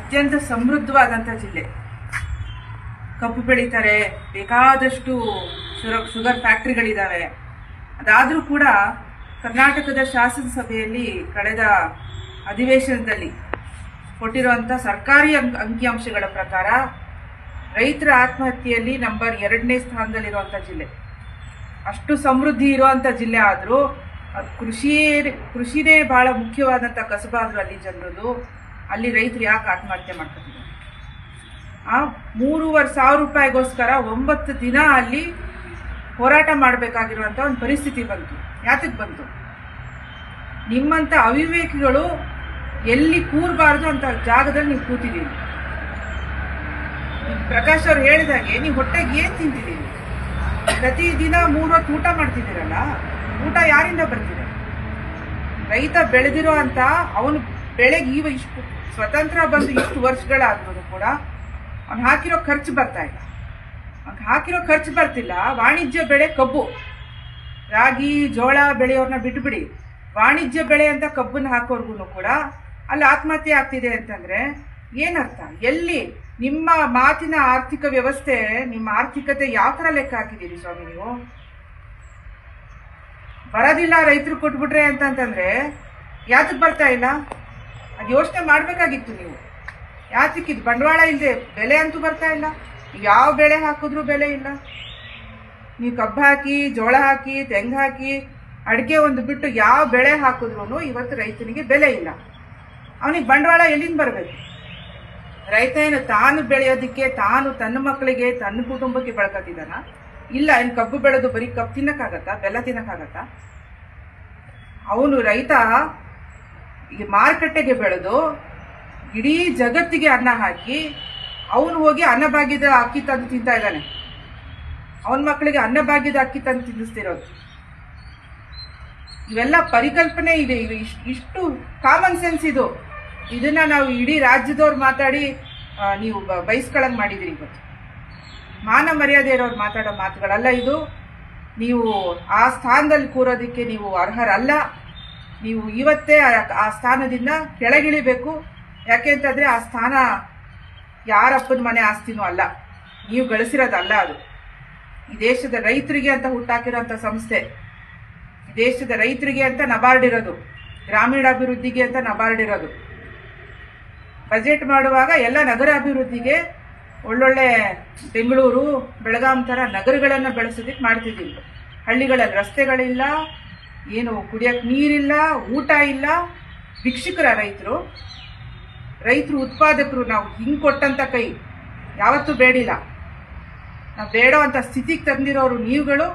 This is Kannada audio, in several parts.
ಅತ್ಯಂತ ಸಮೃದ್ಧವಾದಂಥ ಜಿಲ್ಲೆ. ಕಬ್ಬು ಬೆಳೀತಾರೆ, ಬೇಕಾದಷ್ಟು ಶುಗರ್ ಫ್ಯಾಕ್ಟ್ರಿಗಳಿದ್ದಾವೆ. ಅದಾದರೂ ಕೂಡ ಕರ್ನಾಟಕದ ಶಾಸನಸಭೆಯಲ್ಲಿ ಕಳೆದ ಅಧಿವೇಶನದಲ್ಲಿ ಕೊಟ್ಟಿರುವಂಥ ಸರ್ಕಾರಿ ಅಂಕಿಅಂಶಗಳ ಪ್ರಕಾರ ರೈತರ ಆತ್ಮಹತ್ಯೆಯಲ್ಲಿ ನಂಬರ್ 2ನೇ ಸ್ಥಾನದಲ್ಲಿರುವಂಥ ಜಿಲ್ಲೆ. ಅಷ್ಟು ಸಮೃದ್ಧಿ ಇರುವಂಥ ಜಿಲ್ಲೆ ಆದರೂ ಕೃಷಿನೇ ಬಹಳ ಮುಖ್ಯವಾದಂಥ ಕಸಬಾದ್ರು ಅಲ್ಲಿ ಜನರದು. ಅಲ್ಲಿ ರೈತರು ಯಾಕೆ ಆತ್ಮಹತ್ಯೆ ಮಾಡ್ಕೊತಿದ್ದಾರೆ? 3,500 ರೂಪಾಯಿಗೋಸ್ಕರ 9 ದಿನ ಅಲ್ಲಿ ಹೋರಾಟ ಮಾಡಬೇಕಾಗಿರುವಂಥ ಒಂದು ಪರಿಸ್ಥಿತಿ ಬಂತು. ಯಾತಕ್ಕೆ ಬಂತು? ನಿಮ್ಮಂಥ ಅವಿವೇಕಿಗಳು ಎಲ್ಲಿ ಕೂರಬಾರ್ದು ಅಂತ ಜಾಗದಲ್ಲಿ ನೀವು ಕೂತಿದ್ದೀರಿ. ಪ್ರಕಾಶ್ ಅವ್ರು ಹೇಳಿದಾಗೆ ನೀವು ಹೊಟ್ಟೆಗೆ ಏನು ತಿಂತಿದ್ದೀರಿ? ಪ್ರತಿದಿನ 3 ಹೊತ್ತು ಊಟ ಮಾಡ್ತಿದ್ದೀರಲ್ಲ, ಊಟ ಯಾರಿಂದ ಬರ್ತಿದೆ? ರೈತ ಬೆಳೆದಿರೋ ಅಂತ ಅವನು ಬೆಳೆಗೆ ಇಷ್ಟು ಸ್ವತಂತ್ರ ಬಂದು ಇಷ್ಟು ವರ್ಷಗಳಾದ್ರೂ ಕೂಡ ಅವ್ನು ಹಾಕಿರೋ ಖರ್ಚು ಬರ್ತಾ ಇಲ್ಲ. ಅವ್ನು ಹಾಕಿರೋ ಖರ್ಚು ಬರ್ತಿಲ್ಲ. ವಾಣಿಜ್ಯ ಬೆಳೆ ಕಬ್ಬು, ರಾಗಿ ಜೋಳ ಬೆಳೆಯೋರ್ನ ಬಿಟ್ಬಿಡಿ, ವಾಣಿಜ್ಯ ಬೆಳೆ ಅಂತ ಕಬ್ಬನ್ನು ಹಾಕೋರ್ಗು ಕೂಡ ಅಲ್ಲಿ ಆತ್ಮಹತ್ಯೆ ಆಗ್ತಿದೆ ಅಂತಂದ್ರೆ ಏನರ್ಥ? ಎಲ್ಲಿ ನಿಮ್ಮ ಮಾತಿನ ಆರ್ಥಿಕ ವ್ಯವಸ್ಥೆ, ನಿಮ್ಮ ಆರ್ಥಿಕತೆ ಯಾವ ಥರ ಲೆಕ್ಕ ಹಾಕಿದ್ದೀರಿ ಸ್ವಾಮಿ ನೀವು? ಬರೋದಿಲ್ಲ ರೈತರು ಕೊಟ್ಬಿಟ್ರೆ ಅಂತಂತಂದ್ರೆ ಯಾತಕ್ಕೆ ಬರ್ತಾ ಇಲ್ಲ? ಅದು ಯೋಚನೆ ಮಾಡಬೇಕಾಗಿತ್ತು ನೀವು. ಯಾತಕ್ಕೆ ಇದು ಬಂಡವಾಳ ಇಲ್ಲದೆ ಬೆಲೆ ಅಂತೂ ಬರ್ತಾ ಇಲ್ಲ. ಯಾವ ಬೆಳೆ ಹಾಕಿದ್ರೂ ಬೆಲೆ ಇಲ್ಲ. ನೀವು ಕಬ್ಬು ಹಾಕಿ, ಜೋಳ ಹಾಕಿ, ತೆಂಗು ಹಾಕಿ, ಅಡಿಕೆ ಒಂದು ಬಿಟ್ಟು ಯಾವ ಬೆಳೆ ಹಾಕಿದ್ರೂ ಇವತ್ತು ರೈತನಿಗೆ ಬೆಲೆ ಇಲ್ಲ. ಅವನಿಗೆ ಬಂಡವಾಳ ಎಲ್ಲಿಂದ ಬರಬೇಕು? ರೈತ ಏನು ತಾನು ಬೆಳೆಯೋದಕ್ಕೆ, ತಾನು ತನ್ನ ಮಕ್ಕಳಿಗೆ, ತನ್ನ ಕುಟುಂಬಕ್ಕೆ ಬೆಳ್ಕೊತಿದ್ದಾನ? ಇಲ್ಲ. ಏನು ಕಬ್ಬು ಬೆಳೆದು ಬರೀ ಕಬ್ಬು ತಿನ್ನಕ್ಕಾಗತ್ತಾ? ಬೆಲ್ಲ ತಿನ್ನಕ್ಕಾಗತ್ತಾ? ಅವನು ರೈತ ಈ ಮಾರುಕಟ್ಟೆಗೆ ಬೆಳೆದು ಇಡೀ ಜಗತ್ತಿಗೆ ಅನ್ನ ಹಾಕಿ ಅವನು ಹೋಗಿ ಅನ್ನಭಾಗ್ಯದ ಅಕ್ಕಿ ತಂದು ತಿಂತಾ ಇದ್ದಾನೆ. ಅವನ ಮಕ್ಕಳಿಗೆ ಅನ್ನಭಾಗ್ಯದ ಅಕ್ಕಿ ತಂದು ತಿನ್ನಿಸ್ತಿರೋದು. ಇವೆಲ್ಲ ಪರಿಕಲ್ಪನೆ ಇದೆ. ಇಷ್ಟು ಕಾಮನ್ ಸೆನ್ಸ್ ಇದು. ಇದನ್ನ ನಾವು ಇಡೀ ರಾಜ್ಯದವ್ರು ಮಾತಾಡಿ ನೀವು ಬಯಸ್ಕೊಳಂಗೆ ಮಾಡಿದಿರಿ. ಇವತ್ತು ಮಾನ ಮರ್ಯಾದೆ ಇರೋರು ಮಾತಾಡೋ ಮಾತುಗಳಲ್ಲ ಇದು. ನೀವು ಆ ಸ್ಥಾನದಲ್ಲಿ ಕೂರೋದಕ್ಕೆ ನೀವು ಅರ್ಹರಲ್ಲ. ನೀವು ಇವತ್ತೇ ಆ ಸ್ಥಾನದಿಂದ ಕೆಳಗಿಳಿಬೇಕು. ಯಾಕೆ ಅಂತಂದರೆ ಆ ಸ್ಥಾನ ಯಾರಪ್ಪನ ಮನೆ ಆಸ್ತಿನೂ ಅಲ್ಲ, ನೀವು ಗಳಿಸಿರೋದಲ್ಲ. ಅದು ಈ ದೇಶದ ರೈತರಿಗೆ ಅಂತ ಹುಟ್ಟಾಕಿರೋಂಥ ಸಂಸ್ಥೆ. ಈ ದೇಶದ ರೈತರಿಗೆ ಅಂತ ನಬಾರ್ಡ್ ಇರೋದು, ಗ್ರಾಮೀಣಾಭಿವೃದ್ಧಿಗೆ ಅಂತ ನಬಾರ್ಡ್ ಇರೋದು. ಬಜೆಟ್ ಮಾಡುವಾಗ ಎಲ್ಲ ನಗರ ಅಭಿವೃದ್ಧಿಗೆ ಒಳ್ಳೊಳ್ಳೆ ಬೆಂಗಳೂರು, ಬೆಳಗಾಂ ಥರ ನಗರಗಳನ್ನು ಬೆಳೆಸೋದಕ್ಕೆ ಮಾಡ್ತಿದ್ದೀವಿ. ಹಳ್ಳಿಗಳಲ್ಲಿ ರಸ್ತೆಗಳಿಲ್ಲ, ಏನು ಕುಡಿಯೋಕ್ಕೆ ನೀರಿಲ್ಲ, ಊಟ ಇಲ್ಲ. ಭಿಕ್ಷುಕರ ರೈತರು ಉತ್ಪಾದಕರು. ನಾವು ಹಿಂಗೆ ಕೊಟ್ಟಂಥ ಕೈ ಯಾವತ್ತೂ ಬೇಡಿಲ್ಲ. ನಾವು ಬೇಡೋ ಅಂಥ ಸ್ಥಿತಿಗೆ ತಂದಿರೋರು ನೀವುಗಳು.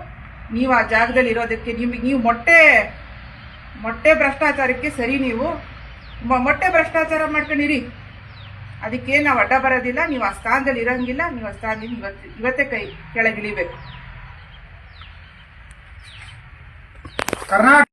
ನೀವು ಆ ಜಾಗದಲ್ಲಿ ಇರೋದಕ್ಕೆ ನೀವು ಮೊಟ್ಟೆ ಭ್ರಷ್ಟಾಚಾರಕ್ಕೆ ಸರಿ. ನೀವು ಮೊಟ್ಟೆ ಭ್ರಷ್ಟಾಚಾರ ಮಾಡ್ಕೊಂಡಿರಿ, ಅದಕ್ಕೆ ನಾವು ಅಡ್ಡ ಬರೋದಿಲ್ಲ. ನೀವು ಆ ಸ್ಥಾನದಲ್ಲಿ ಇರೋಂಗಿಲ್ಲ. ನೀವು ಆ ಸ್ಥಾನದಿಂದ ಇವತ್ತೇ ಕೈ ಕೆಳಗಿಳಿಬೇಕು. ಕರ್ನಾಟಕ